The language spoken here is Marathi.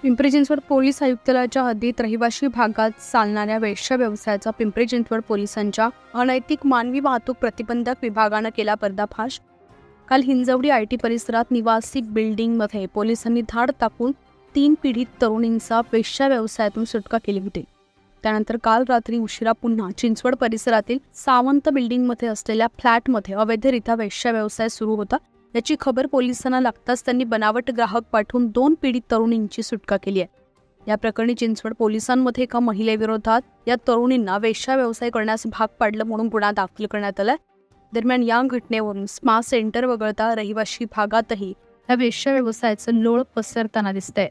पिंपरी चिंचवड पोलीस आयुक्तालयाच्या हद्दीत रहिवासी भागात चालणाऱ्या वेश्या व्यवसायाचा पिंपरी चिंचवड पोलिसांच्या अनैतिक मानवी वाहतूक प्रतिबंधक विभागानं केला पर्दाफाश। काल हिंजवडी आयटी परिसरात निवासी बिल्डिंगमध्ये पोलिसांनी धाड टाकून 3 पीडित तरुणींचा वेश्या व्यवसायातून सुटका केली होती। त्यानंतर काल रात्री उशिरा पुन्हा चिंचवड परिसरातील सावंत बिल्डिंगमध्ये असलेल्या फ्लॅटमध्ये अवैधरित्या वेश्या व्यवसाय सुरू होता। याची खबर पोलिसांना लागताच त्यांनी बनावट ग्राहक पाठवून 2 पीडित तरुणींची सुटका केली आहे। या प्रकरणी चिंचवड पोलिसांमध्ये एका महिलेविरोधात या तरुणींना वेश्या व्यवसाय करण्यास भाग पाडलं म्हणून गुन्हा दाखल करण्यात आलाय। दरम्यान या घटनेवरून स्मा सेंटर वगळता रहिवासी भागातही या वेश्या व्यवसायाचं लोळ पसरताना दिसतंय।